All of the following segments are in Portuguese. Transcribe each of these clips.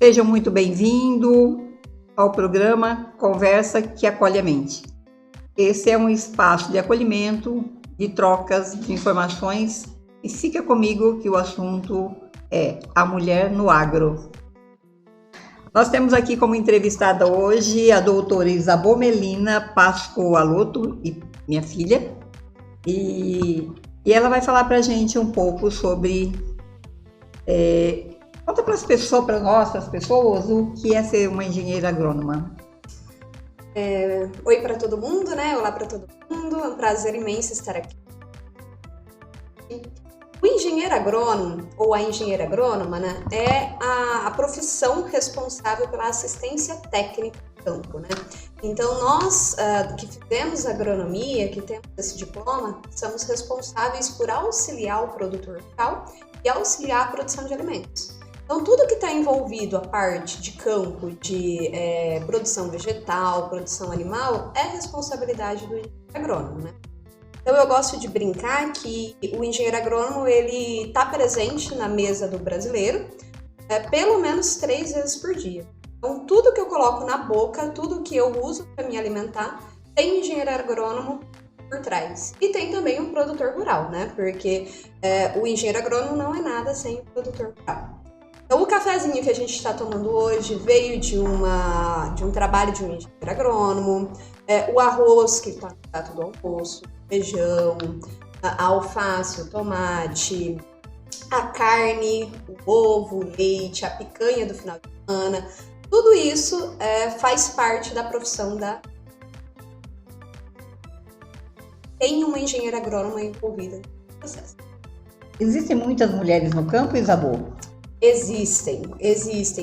Seja muito bem-vindo ao programa Conversa que Acolhe a Mente. Esse é um espaço de acolhimento, de trocas de informações e fica comigo que o assunto é a mulher no agro. Nós temos aqui como entrevistada hoje a doutora Isabô Melina Pascoaloto, minha filha, e ela vai falar para a gente um pouco sobre... Conta para as pessoas, para nós, para as pessoas, o que é ser uma engenheira agrônoma. Oi para todo mundo, né? Olá para todo mundo, é um prazer imenso estar aqui. O engenheiro agrônomo, ou a engenheira agrônoma, né, é a profissão responsável pela assistência técnica do campo, né? Então, nós que fizemos agronomia, que temos esse diploma, somos responsáveis por auxiliar o produtor rural e auxiliar a produção de alimentos. Então, tudo que está envolvido a parte de campo, de produção vegetal, produção animal, é responsabilidade do engenheiro agrônomo, né? Então, eu gosto de brincar que o engenheiro agrônomo, ele está presente na mesa do brasileiro pelo menos 3 vezes por dia. Então, tudo que eu coloco na boca, tudo que eu uso para me alimentar, tem engenheiro agrônomo por trás. E tem também um produtor rural, né? Porque o engenheiro agrônomo não é nada sem o produtor rural. Então, o cafezinho que a gente está tomando hoje veio de um trabalho de um engenheiro agrônomo, o arroz que está no prato do almoço, o feijão, a alface, o tomate, a carne, o ovo, o leite, a picanha do final de semana, tudo isso faz parte da profissão da... Tem uma engenheira agrônoma envolvida no processo. Existem muitas mulheres no campo, Isabô? Existem.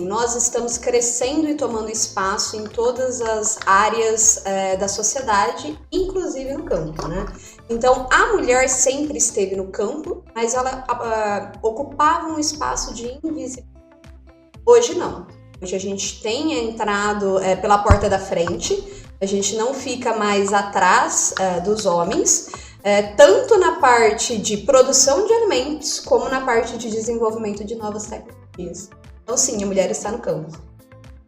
Nós estamos crescendo e tomando espaço em todas as áreas da sociedade, inclusive no campo, né? Então, a mulher sempre esteve no campo, mas ela ocupava um espaço de invisibilidade. Hoje não. Hoje a gente tem entrado pela porta da frente, a gente não fica mais atrás dos homens, tanto na parte de produção de alimentos, como na parte de desenvolvimento de novas tecnologias. Então, sim, a mulher está no campo.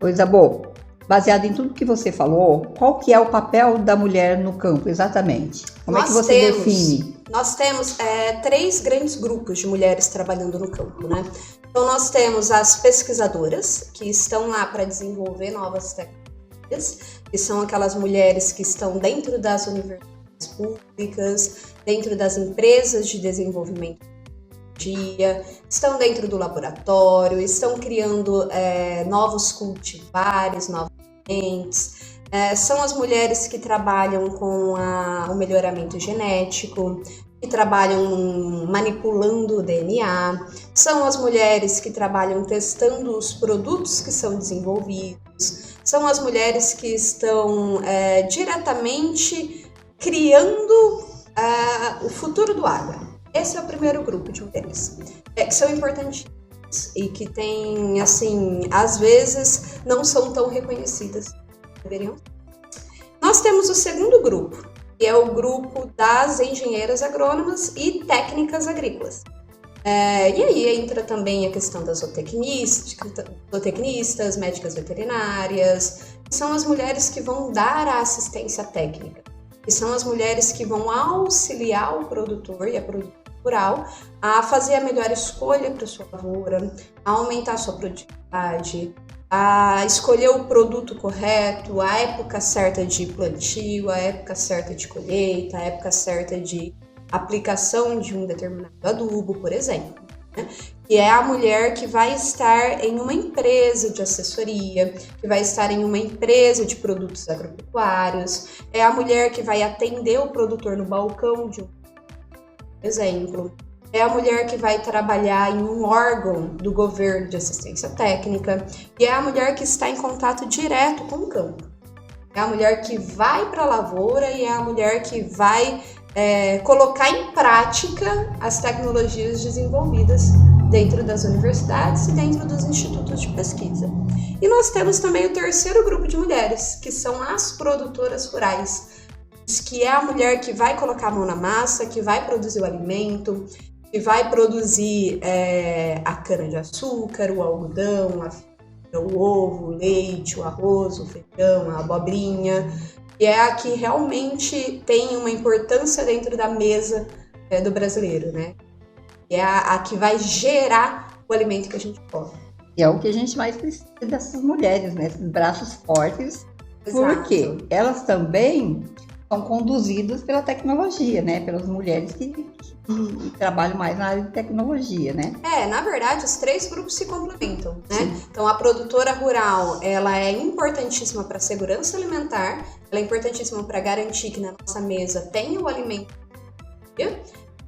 Isabô, baseado em tudo que você falou, qual que é o papel da mulher no campo, exatamente? Como é que você define? Nós temos 3 grandes grupos de mulheres trabalhando no campo, né? Então, nós temos as pesquisadoras, que estão lá para desenvolver novas tecnologias, que são aquelas mulheres que estão dentro das universidades públicas, dentro das empresas de desenvolvimento de tecnologia, estão dentro do laboratório, estão criando novos cultivares, novos sementes. São as mulheres que trabalham com o melhoramento genético, que trabalham manipulando o DNA, são as mulheres que trabalham testando os produtos que são desenvolvidos, são as mulheres que estão diretamente criando o futuro do agro. Esse é o primeiro grupo de mulheres, que são importantíssimas e que tem, assim, às vezes não são tão reconhecidas como deveriam. Nós temos o segundo grupo, que é o grupo das engenheiras agrônomas e técnicas agrícolas. E aí entra também a questão das zootecnistas, médicas veterinárias, que são as mulheres que vão dar a assistência técnica, que são as mulheres que vão auxiliar o produtor e a produtora rural a fazer a melhor escolha para a sua lavoura, a aumentar a sua produtividade, a escolher o produto correto, a época certa de plantio, a época certa de colheita, a época certa de aplicação de um determinado adubo, por exemplo, né? Que é a mulher que vai estar em uma empresa de assessoria, que vai estar em uma empresa de produtos agropecuários, é a mulher que vai atender o produtor no balcão de um exemplo, é a mulher que vai trabalhar em um órgão do governo de assistência técnica e é a mulher que está em contato direto com o campo. É a mulher que vai para a lavoura e é a mulher que vai colocar em prática as tecnologias desenvolvidas dentro das universidades e dentro dos institutos de pesquisa. E nós temos também o terceiro grupo de mulheres, que são as produtoras rurais, que é a mulher que vai colocar a mão na massa, que vai produzir o alimento, que vai produzir a cana-de-açúcar, o algodão, a o ovo, o leite, o arroz, o feijão, a abobrinha, que é a que realmente tem uma importância dentro da mesa do brasileiro, né? É a que vai gerar o alimento que a gente come. E é o que a gente mais precisa dessas mulheres, né? Esses braços fortes, porque elas também são conduzidas pela tecnologia, né? Pelas mulheres que trabalham mais na área de tecnologia, né? Na verdade, os 3 grupos se complementam, né? Sim. Então, a produtora rural, ela é importantíssima para a segurança alimentar, ela é importantíssima para garantir que na nossa mesa tenha o alimento,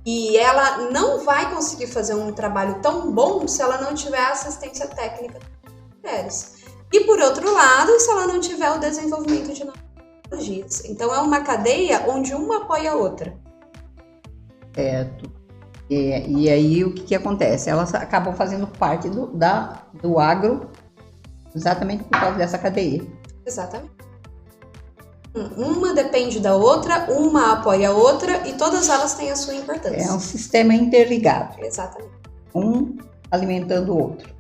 e ela não vai conseguir fazer um trabalho tão bom se ela não tiver a assistência técnica das mulheres. E, por outro lado, se ela não tiver o desenvolvimento de novas tecnologias. Então, é uma cadeia onde uma apoia a outra. Certo. E aí, o que acontece? Elas acabam fazendo parte do agro exatamente por causa dessa cadeia. Exatamente. Uma depende da outra, uma apoia a outra e todas elas têm a sua importância. É um sistema interligado. Exatamente. Um alimentando o outro.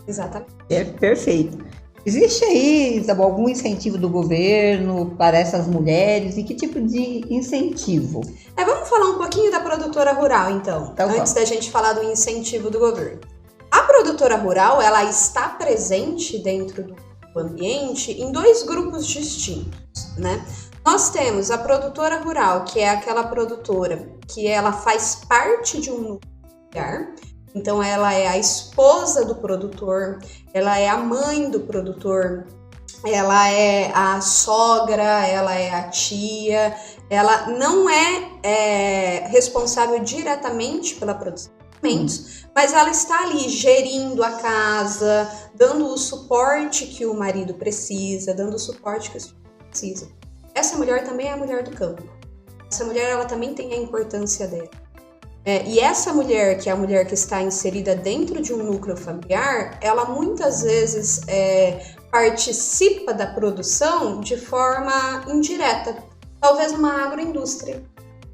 Exatamente. Perfeito. Existe aí, Isabel, algum incentivo do governo para essas mulheres? E que tipo de incentivo? Vamos falar um pouquinho da produtora rural, então antes da gente falar do incentivo do governo. A produtora rural, ela está presente dentro do ambiente em 2 grupos distintos, né? Nós temos a produtora rural, que é aquela produtora que ela faz parte de um núcleo familiar. Então, ela é a esposa do produtor, ela é a mãe do produtor, ela é a sogra, ela é a tia, ela não é responsável diretamente pela produção de alimentos, mas ela está ali gerindo a casa, dando o suporte que o marido precisa, dando o suporte que o filho precisa. Essa mulher também é a mulher do campo. Essa mulher, ela também tem a importância dela. E essa mulher, que é a mulher que está inserida dentro de um núcleo familiar, ela muitas vezes participa da produção de forma indireta, talvez uma agroindústria.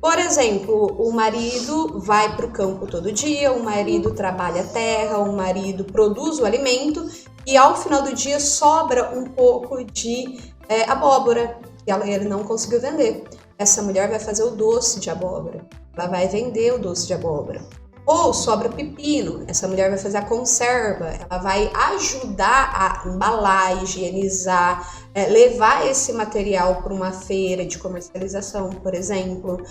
Por exemplo, o marido vai para o campo todo dia, o marido trabalha a terra, o marido produz o alimento e ao final do dia sobra um pouco de abóbora que ele não conseguiu vender. Essa mulher vai fazer o doce de abóbora. Ela vai vender o doce de abóbora. Ou sobra pepino, essa mulher vai fazer a conserva, ela vai ajudar a embalar, higienizar, levar esse material para uma feira de comercialização, por exemplo,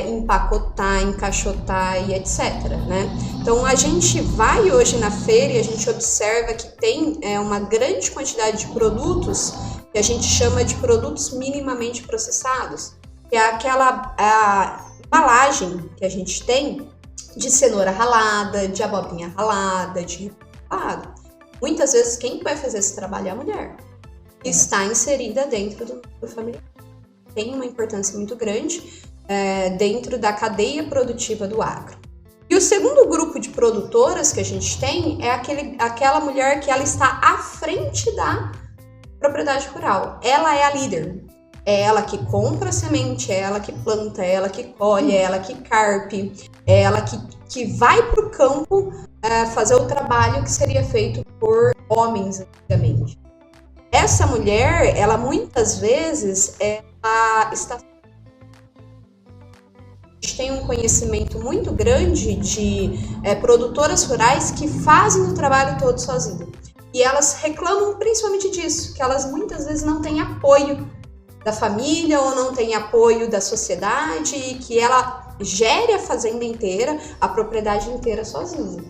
empacotar, encaixotar e etc, né? Então, a gente vai hoje na feira e a gente observa que tem uma grande quantidade de produtos que a gente chama de produtos minimamente processados, que é aquela embalagem que a gente tem de cenoura ralada, de abobrinha ralada, de repolho ralado. Muitas vezes quem vai fazer esse trabalho é a mulher, que está inserida dentro do núcleo familiar. Tem uma importância muito grande dentro da cadeia produtiva do agro. E o segundo grupo de produtoras que a gente tem é aquela mulher que ela está à frente da propriedade rural. Ela é a líder. É ela que compra a semente, é ela que planta, é ela que colhe, é ela que carpe, é ela que vai para o campo fazer o trabalho que seria feito por homens antigamente. Essa mulher, ela muitas vezes está... A gente tem um conhecimento muito grande de produtoras rurais que fazem o trabalho todo sozinhas. E elas reclamam principalmente disso, que elas muitas vezes não têm apoio da família ou não tem apoio da sociedade e que ela gere a fazenda inteira, a propriedade inteira sozinha.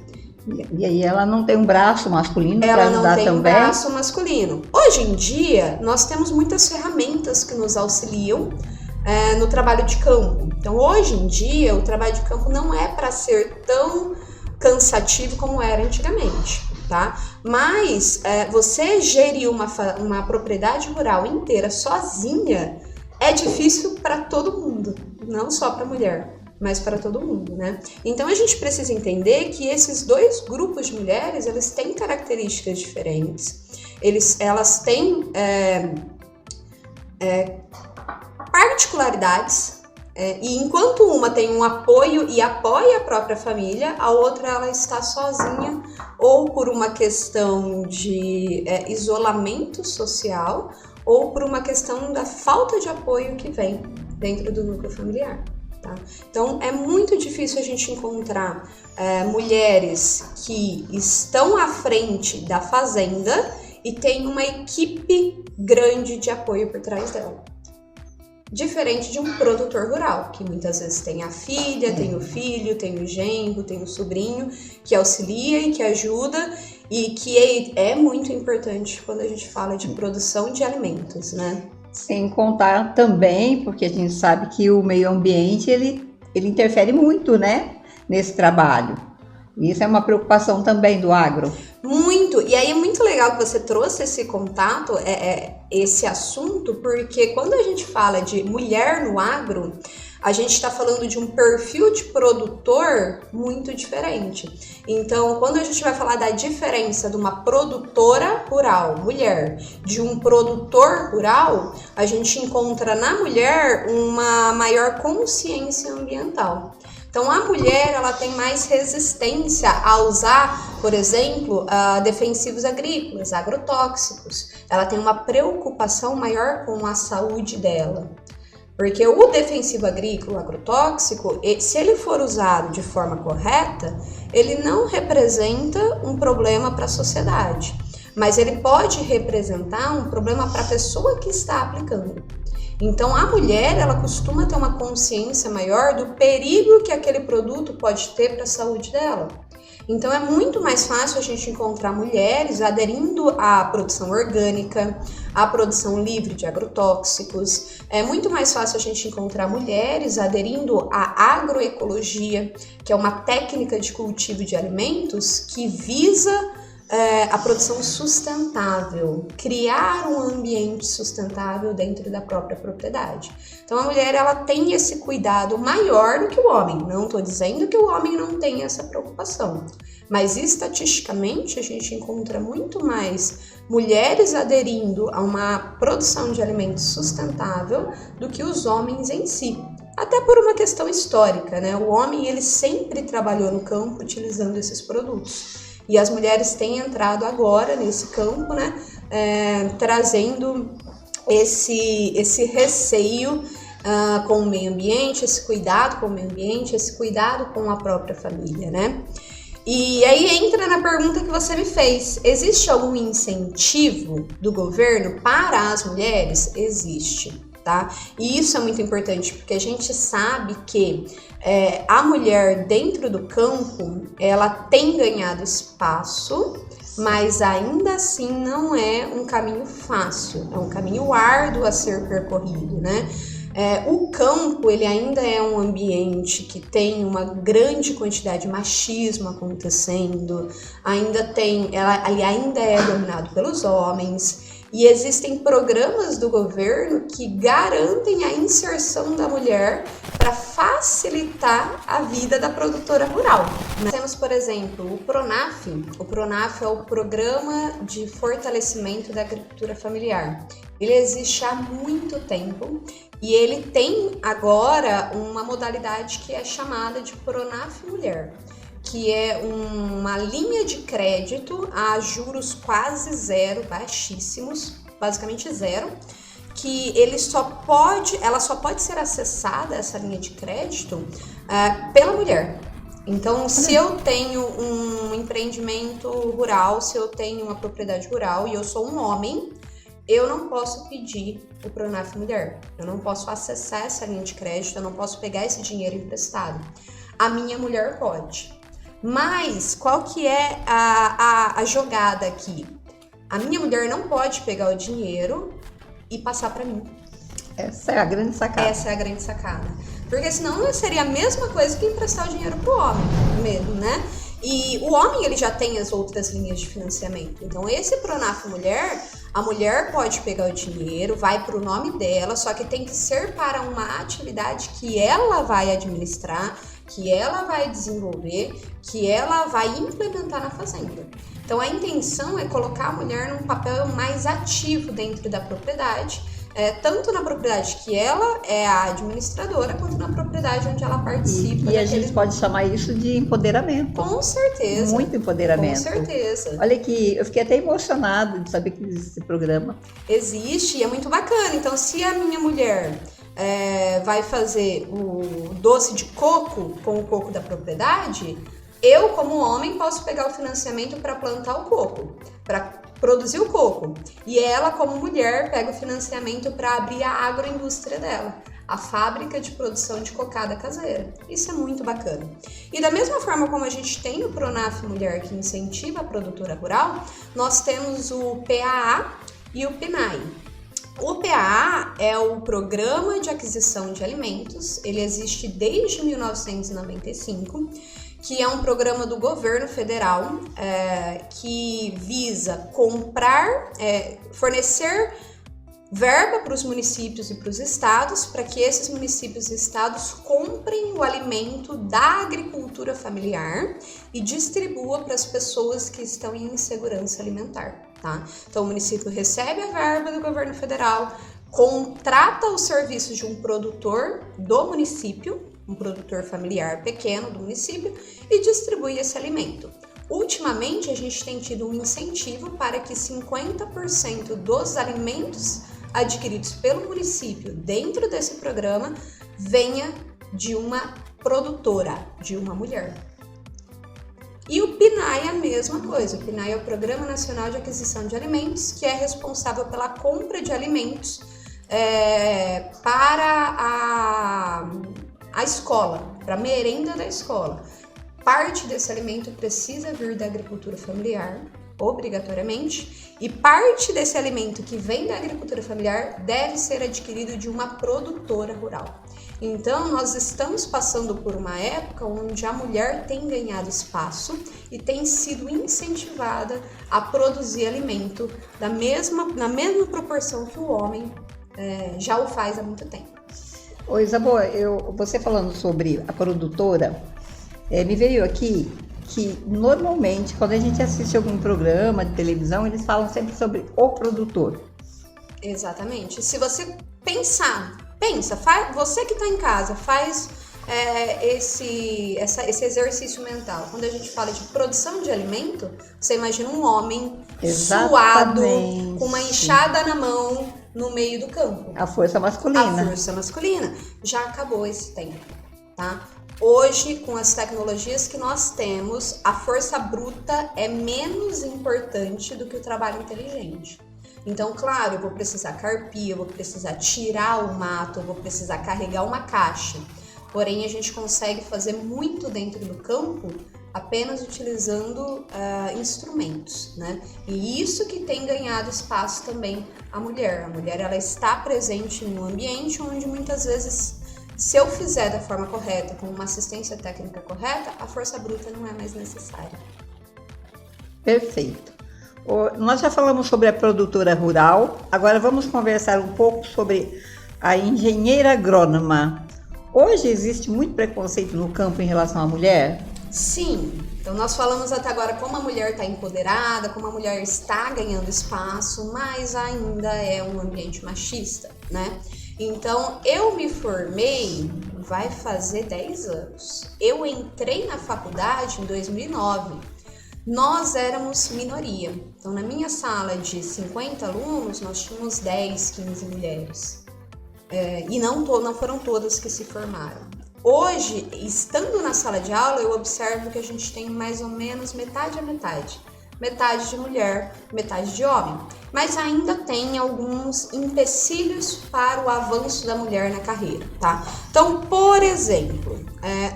E aí ela não tem um braço masculino para ajudar também? Ela não tem um braço masculino. Hoje em dia, nós temos muitas ferramentas que nos auxiliam no trabalho de campo. Então, hoje em dia, o trabalho de campo não é para ser tão cansativo como era antigamente. Tá? Mas você gerir uma propriedade rural inteira sozinha é difícil para todo mundo, não só para a mulher, mas para todo mundo, né? Então a gente precisa entender que esses 2 grupos de mulheres, eles têm características diferentes, elas têm particularidades E enquanto uma tem um apoio e apoia a própria família, a outra ela está sozinha, ou por uma questão de isolamento social, ou por uma questão da falta de apoio que vem dentro do núcleo familiar. Tá? Então é muito difícil a gente encontrar mulheres que estão à frente da fazenda e tem uma equipe grande de apoio por trás dela. Diferente de um produtor rural, que muitas vezes tem a filha, tem o filho, tem o genro, tem o sobrinho, que auxilia e que ajuda, e que é muito importante quando a gente fala de produção de alimentos, né? Sem contar também, porque a gente sabe que o meio ambiente, ele interfere muito, né, nesse trabalho. Isso é uma preocupação também do agro. Muito, e aí é muito legal que você trouxe esse contato, esse assunto, porque quando a gente fala de mulher no agro, a gente está falando de um perfil de produtor muito diferente. Então, quando a gente vai falar da diferença de uma produtora rural, mulher, de um produtor rural, a gente encontra na mulher uma maior consciência ambiental. Então, a mulher ela tem mais resistência a usar, por exemplo, defensivos agrícolas, agrotóxicos. Ela tem uma preocupação maior com a saúde dela. Porque o defensivo agrícola, agrotóxico, se ele for usado de forma correta, ele não representa um problema para a sociedade, mas ele pode representar um problema para a pessoa que está aplicando. Então, a mulher, ela costuma ter uma consciência maior do perigo que aquele produto pode ter para a saúde dela. Então, é muito mais fácil a gente encontrar mulheres aderindo à produção orgânica, à produção livre de agrotóxicos. É muito mais fácil a gente encontrar mulheres aderindo à agroecologia, que é uma técnica de cultivo de alimentos que visa a produção sustentável, criar um ambiente sustentável dentro da própria propriedade. Então a mulher ela tem esse cuidado maior do que o homem. Não estou dizendo que o homem não tem essa preocupação, mas estatisticamente a gente encontra muito mais mulheres aderindo a uma produção de alimentos sustentável do que os homens em si. Até por uma questão histórica, né? O homem ele sempre trabalhou no campo utilizando esses produtos. E as mulheres têm entrado agora nesse campo, né, trazendo esse receio com o meio ambiente, esse cuidado com o meio ambiente, esse cuidado com a própria família, né? E aí entra na pergunta que você me fez. Existe algum incentivo do governo para as mulheres? Existe. Tá? E isso é muito importante porque a gente sabe que a mulher dentro do campo ela tem ganhado espaço, mas ainda assim não é um caminho fácil, é um caminho árduo a ser percorrido, né? O campo ele ainda é um ambiente que tem uma grande quantidade de machismo acontecendo, ele ainda é dominado pelos homens. E existem programas do governo que garantem a inserção da mulher para facilitar a vida da produtora rural. Nós temos, por exemplo, o PRONAF. O PRONAF é o Programa de Fortalecimento da Agricultura Familiar. Ele existe há muito tempo e ele tem agora uma modalidade que é chamada de PRONAF Mulher, que é uma linha de crédito a juros quase zero, baixíssimos, basicamente zero, que ela só pode ser acessada, essa linha de crédito, pela mulher. Então, se eu tenho um empreendimento rural, se eu tenho uma propriedade rural e eu sou um homem, eu não posso pedir o PRONAF Mulher, eu não posso acessar essa linha de crédito, eu não posso pegar esse dinheiro emprestado. A minha mulher pode. Mas qual que é a jogada aqui? A minha mulher não pode pegar o dinheiro e passar para mim. Essa é a grande sacada. Essa é a grande sacada. Porque senão seria a mesma coisa que emprestar o dinheiro pro homem mesmo, né? E o homem ele já tem as outras linhas de financiamento. Então esse PRONAF Mulher, a mulher pode pegar o dinheiro, vai para o nome dela, só que tem que ser para uma atividade que ela vai administrar, que ela vai desenvolver, que ela vai implementar na fazenda. Então a intenção é colocar a mulher num papel mais ativo dentro da propriedade, tanto na propriedade que ela é a administradora, quanto na propriedade onde ela participa. E a gente pode chamar isso de empoderamento. Com certeza. Muito empoderamento. Com certeza. Olha que eu fiquei até emocionada de saber que existe esse programa. Existe e é muito bacana. Então, se a minha mulher vai fazer o doce de coco com o coco da propriedade, eu, como homem, posso pegar o financiamento para plantar o coco, para produzir o coco. E ela, como mulher, pega o financiamento para abrir a agroindústria dela, a fábrica de produção de cocada caseira. Isso é muito bacana. E da mesma forma como a gente tem o Pronaf Mulher, que incentiva a produtora rural, nós temos o PAA e o PNAE. O PAA é o Programa de Aquisição de Alimentos, ele existe desde 1995, que é um programa do governo federal que visa fornecer verba para os municípios e para os estados, para que esses municípios e estados comprem o alimento da agricultura familiar e distribua para as pessoas que estão em insegurança alimentar, tá? Então o município recebe a verba do governo federal, contrata o serviço de um produtor do município, um produtor familiar pequeno do município, e distribui esse alimento. Ultimamente, a gente tem tido um incentivo para que 50% dos alimentos adquiridos pelo município dentro desse programa venha de uma produtora, de uma mulher. E o PNAE é a mesma coisa. O PNAE é o Programa Nacional de Aquisição de Alimentos, que é responsável pela compra de alimentos para a escola, para a merenda da escola. Parte desse alimento precisa vir da agricultura familiar, obrigatoriamente, e parte desse alimento que vem da agricultura familiar deve ser adquirido de uma produtora rural. Então, nós estamos passando por uma época onde a mulher tem ganhado espaço e tem sido incentivada a produzir alimento na mesma proporção que o homem já o faz há muito tempo. Ô Isabel, você falando sobre a produtora, me veio aqui que normalmente quando a gente assiste algum programa de televisão, eles falam sempre sobre o produtor. Exatamente. Se você pensa, você que está em casa, faz esse exercício mental. Quando a gente fala de produção de alimento, você imagina um homem suado, com uma enxada na mão, no meio do campo. A força masculina. A força masculina. Já acabou esse tempo, tá? Hoje, com as tecnologias que nós temos, a força bruta é menos importante do que o trabalho inteligente. Então, claro, eu vou precisar carpir, eu vou precisar tirar o mato, eu vou precisar carregar uma caixa. Porém, a gente consegue fazer muito dentro do campo apenas utilizando instrumentos, né? E isso que tem ganhado espaço também a mulher. A mulher, ela está presente em um ambiente onde muitas vezes, se eu fizer da forma correta, com uma assistência técnica correta, a força bruta não é mais necessária. Perfeito. Nós já falamos sobre a produtora rural, agora vamos conversar um pouco sobre a engenheira agrônoma. Hoje existe muito preconceito no campo em relação à mulher? Sim. Então nós falamos até agora como a mulher está empoderada, como a mulher está ganhando espaço, mas ainda é um ambiente machista, né? Então eu me formei, vai fazer 10 anos. Eu entrei na faculdade em 2009. Nós éramos minoria. Então na minha sala de 50 alunos, nós tínhamos 10, 15 mulheres. E não foram todas que se formaram. Hoje, estando na sala de aula, eu observo que a gente tem mais ou menos metade a metade. Metade de mulher, metade de homem. Mas ainda tem alguns empecilhos para o avanço da mulher na carreira, tá? Então, por exemplo,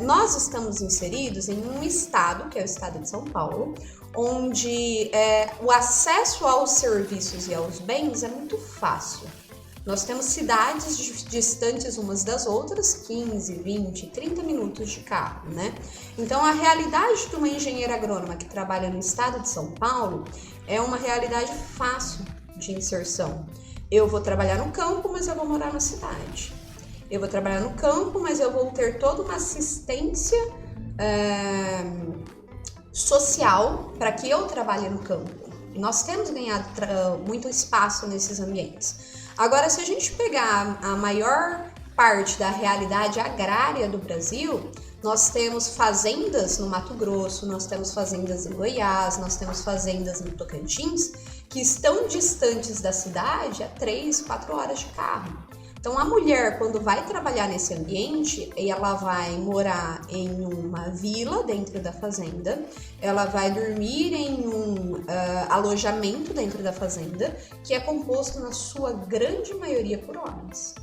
nós estamos inseridos em um estado, que é o estado de São Paulo, onde o acesso aos serviços e aos bens é muito fácil. Nós temos cidades distantes umas das outras, 15, 20, 30 minutos de carro, né? Então, a realidade de uma engenheira agrônoma que trabalha no estado de São Paulo é uma realidade fácil de inserção. Eu vou trabalhar no campo, mas eu vou morar na cidade. Eu vou trabalhar no campo, mas eu vou ter toda uma assistência social para que eu trabalhe no campo. E nós temos ganhado muito espaço nesses ambientes. Agora, se a gente pegar a maior parte da realidade agrária do Brasil, nós temos fazendas no Mato Grosso, nós temos fazendas em Goiás, nós temos fazendas no Tocantins, que estão distantes da cidade a 3, 4 horas de carro. Então, a mulher, quando vai trabalhar nesse ambiente, ela vai morar em uma vila dentro da fazenda, ela vai dormir em um alojamento dentro da fazenda, que é composto, na sua grande maioria, por homens.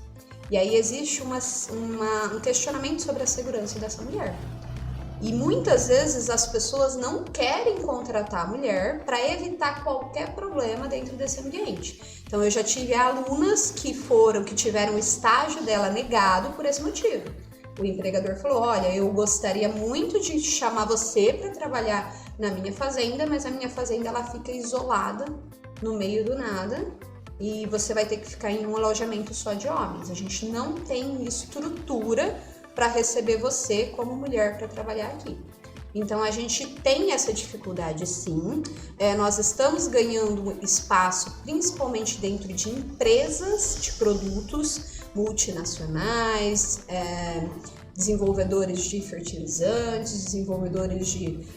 E aí existe um questionamento sobre a segurança dessa mulher. E muitas vezes as pessoas não querem contratar a mulher para evitar qualquer problema dentro desse ambiente. Então eu já tive alunas que tiveram o estágio dela negado por esse motivo. O empregador falou: olha, eu gostaria muito de chamar você para trabalhar na minha fazenda, mas a minha fazenda ela fica isolada no meio do nada. E você vai ter que ficar em um alojamento só de homens. A gente não tem estrutura para receber você como mulher para trabalhar aqui. Então a gente tem essa dificuldade, sim. Nós estamos ganhando espaço principalmente dentro de empresas de produtos multinacionais, desenvolvedores de fertilizantes, desenvolvedores de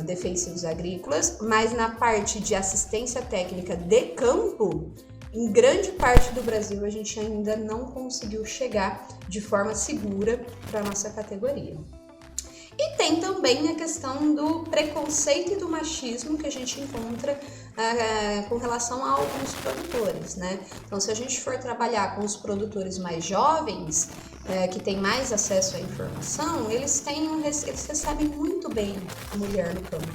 defensivos agrícolas, mas na parte de assistência técnica de campo, em grande parte do Brasil a gente ainda não conseguiu chegar de forma segura para a nossa categoria. E tem também a questão do preconceito e do machismo que a gente encontra com relação a alguns produtores, né? Então, se a gente for trabalhar com os produtores mais jovens, que têm mais acesso à informação, eles recebem muito bem a mulher no campo.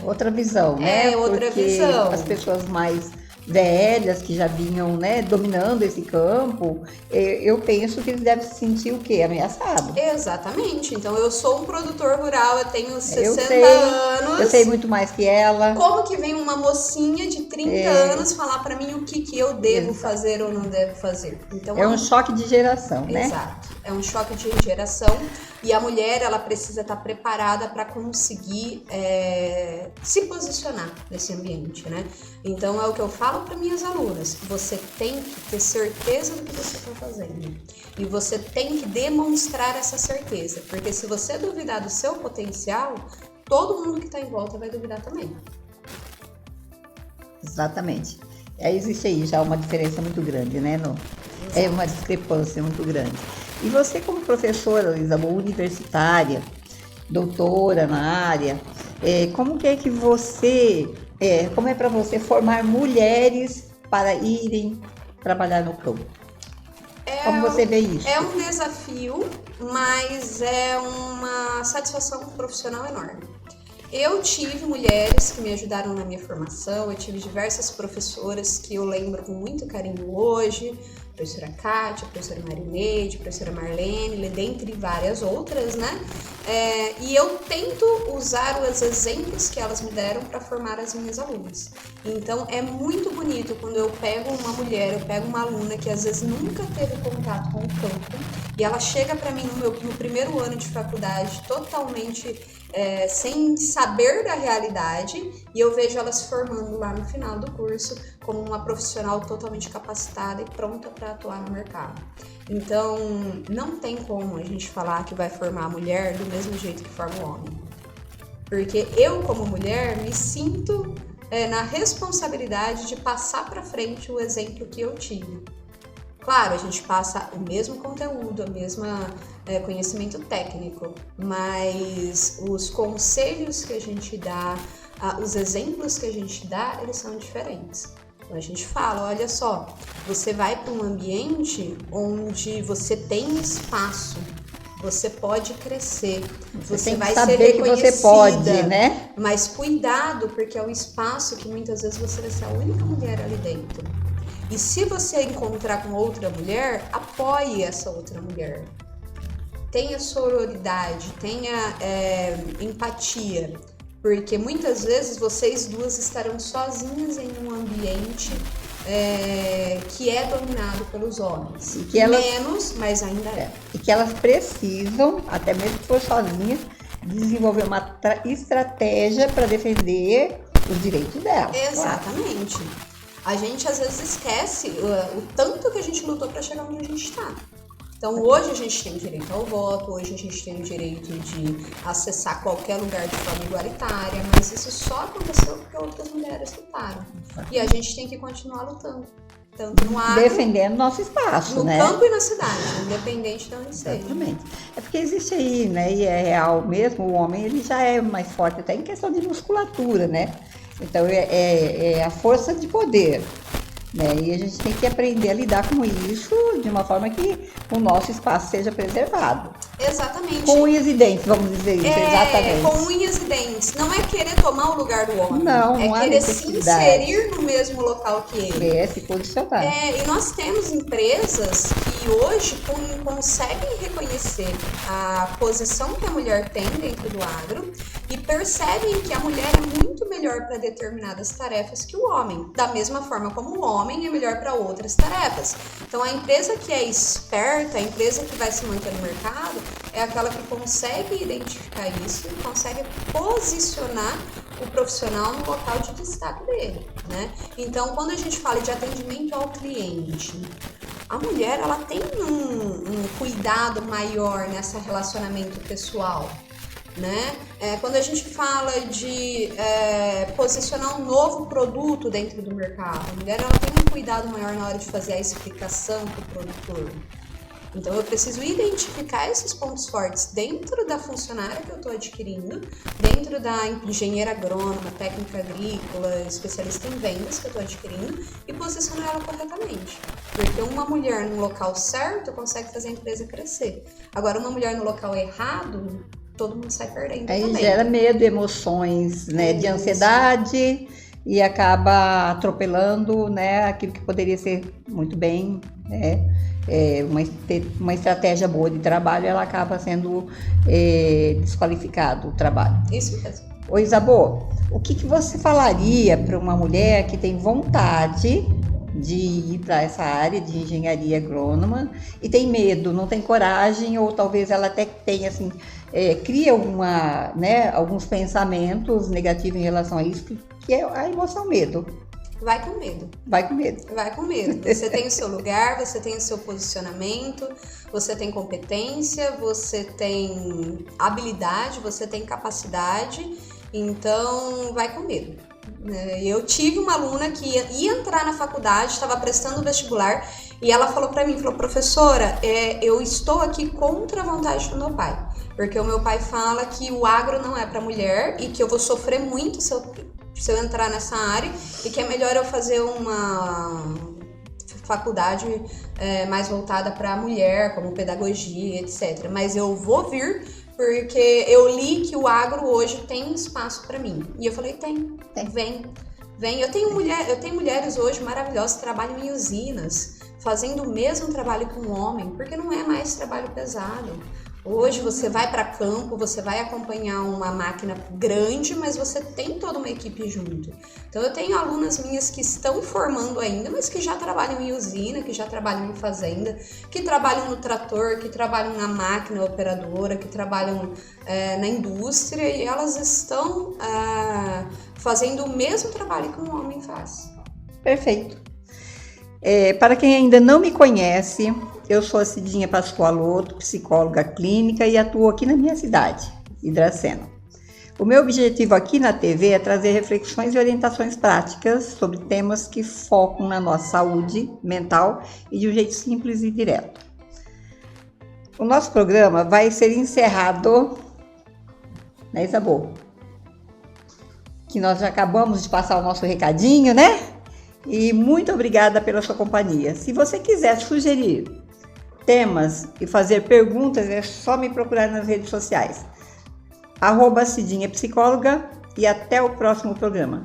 Outra visão, né? Outra visão. As pessoas mais velhas que já vinham, né, dominando esse campo, eu penso que eles devem se sentir o quê? Ameaçados. Exatamente. Então, eu sou um produtor rural, eu tenho 60 anos. Eu sei muito mais que ela. Como que vem uma mocinha de 30 anos falar para mim o que eu devo fazer ou não devo fazer? Então, é um choque de geração, né? Exato. É um choque de geração. E a mulher, ela precisa estar preparada para conseguir se posicionar nesse ambiente, né? Então, é o que eu falo para minhas alunas. Você tem que ter certeza do que você está fazendo. E você tem que demonstrar essa certeza. Porque se você duvidar do seu potencial, todo mundo que está em volta vai duvidar também. Exatamente. Existe aí já uma diferença muito grande, né? É uma discrepância muito grande. E você, como professora, Luísa, universitária, doutora na área, como é que você... como é para você formar mulheres para irem trabalhar no campo? Como você vê isso? É um desafio, mas é uma satisfação profissional enorme. Eu tive mulheres que me ajudaram na minha formação, eu tive diversas professoras que eu lembro com muito carinho hoje, a professora Kátia, a professora Marineide, a professora Marlene, dentre várias outras, né? E eu tento usar os exemplos que elas me deram para formar as minhas alunas. Então, é muito bonito quando eu pego uma mulher, eu pego uma aluna que às vezes nunca teve contato com o campo e ela chega para mim no primeiro ano de faculdade totalmente sem saber da realidade, e eu vejo ela se formando lá no final do curso como uma profissional totalmente capacitada e pronta para atuar no mercado. Então, não tem como a gente falar que vai formar a mulher do mesmo jeito que forma o homem. Porque eu, como mulher, me sinto na responsabilidade de passar para frente o exemplo que eu tive. Claro, a gente passa o mesmo conteúdo, o mesmo conhecimento técnico, mas os conselhos que a gente dá, os exemplos que a gente dá, eles são diferentes. Então a gente fala, olha só, você vai para um ambiente onde você tem espaço, você pode crescer, você vai ser reconhecida, que você pode, né? Mas cuidado, porque é um espaço que muitas vezes você vai ser a única mulher ali dentro. E se você encontrar com outra mulher, apoie essa outra mulher. Tenha sororidade, tenha empatia. Porque muitas vezes vocês duas estarão sozinhas em um ambiente que é dominado pelos homens. E que elas, menos, mas ainda é. E que elas precisam, até mesmo que for sozinhas, desenvolver uma estratégia para defender os direitos delas. Exatamente. Claro. A gente às vezes esquece o tanto que a gente lutou para chegar onde a gente está. Então hoje a gente tem direito ao voto, hoje a gente tem o direito de acessar qualquer lugar de forma igualitária, mas isso só aconteceu porque outras mulheres lutaram. E a gente tem que continuar lutando. Tanto no agro, defendendo nosso espaço, no né? campo e na cidade, independente de onde seja. Exatamente. É porque existe aí, né, e é real mesmo, o homem ele já é mais forte até em questão de musculatura, né? Então é a força de poder, né? E a gente tem que aprender a lidar com isso de uma forma que o nosso espaço seja preservado. Exatamente. Com unhas e dentes, vamos dizer isso, exatamente. Com unhas e dentes. Não é querer tomar o lugar do homem. Não é querer se inserir no mesmo local que ele. Se posicionar. E nós temos empresas que hoje conseguem reconhecer a posição que a mulher tem dentro do agro e percebem que a mulher é muito melhor para determinadas tarefas que o homem, da mesma forma como o homem é melhor para outras tarefas. Então, a empresa que é esperta, a empresa que vai se manter no mercado, é aquela que consegue identificar isso e consegue posicionar o profissional no local de destaque dele, né? Então, quando a gente fala de atendimento ao cliente, a mulher ela tem um cuidado maior nesse relacionamento pessoal, né? Quando a gente fala de posicionar um novo produto dentro do mercado, a mulher ela tem um cuidado maior na hora de fazer a explicação para o produtor. Então, eu preciso identificar esses pontos fortes dentro da funcionária que eu estou adquirindo, dentro da engenheira agrônoma, técnica agrícola, especialista em vendas que eu estou adquirindo e posicionar ela corretamente. Porque uma mulher no local certo consegue fazer a empresa crescer. Agora, uma mulher no local errado, todo mundo sai perdendo aí também. Gera medo, emoções, né, de ansiedade e acaba atropelando, né, aquilo que poderia ser muito bem, né, uma estratégia boa de trabalho, ela acaba sendo desqualificado o trabalho. Isso mesmo. Ô Isabô, o que você falaria para uma mulher que tem vontade de ir para essa área de engenharia agrônoma e tem medo, não tem coragem, ou talvez ela até tenha assim, cria alguns pensamentos negativos em relação a isso, que é a emoção medo. Vai com medo. Vai com medo. Vai com medo. Você tem o seu lugar, você tem o seu posicionamento, você tem competência, você tem habilidade, você tem capacidade, então vai com medo. Eu tive uma aluna que ia entrar na faculdade, estava prestando o vestibular e ela falou para mim, professora, eu estou aqui contra a vontade do meu pai, porque o meu pai fala que o agro não é para mulher e que eu vou sofrer muito se eu entrar nessa área e que é melhor eu fazer uma faculdade mais voltada para a mulher, como pedagogia, etc. Mas eu vou vir porque eu li que o agro hoje tem espaço para mim. E eu falei, tem. Vem. Eu tenho mulheres hoje maravilhosas que trabalham em usinas, fazendo o mesmo trabalho que um homem, porque não é mais trabalho pesado. Hoje você vai para campo, você vai acompanhar uma máquina grande, mas você tem toda uma equipe junto. Então eu tenho alunas minhas que estão formando ainda, mas que já trabalham em usina, que já trabalham em fazenda, que trabalham no trator, que trabalham na máquina operadora, que trabalham na indústria e elas estão fazendo o mesmo trabalho que um homem faz. Perfeito. Para quem ainda não me conhece, eu sou a Cidinha Pascoaloto, psicóloga clínica e atuo aqui na minha cidade, Hidracena. O meu objetivo aqui na TV é trazer reflexões e orientações práticas sobre temas que focam na nossa saúde mental e de um jeito simples e direto. O nosso programa vai ser encerrado, né, Isabô? Que nós já acabamos de passar o nosso recadinho, né? E muito obrigada pela sua companhia. Se você quiser sugerir temas e fazer perguntas, é só me procurar nas redes sociais. @Cidinha Psicóloga e até o próximo programa.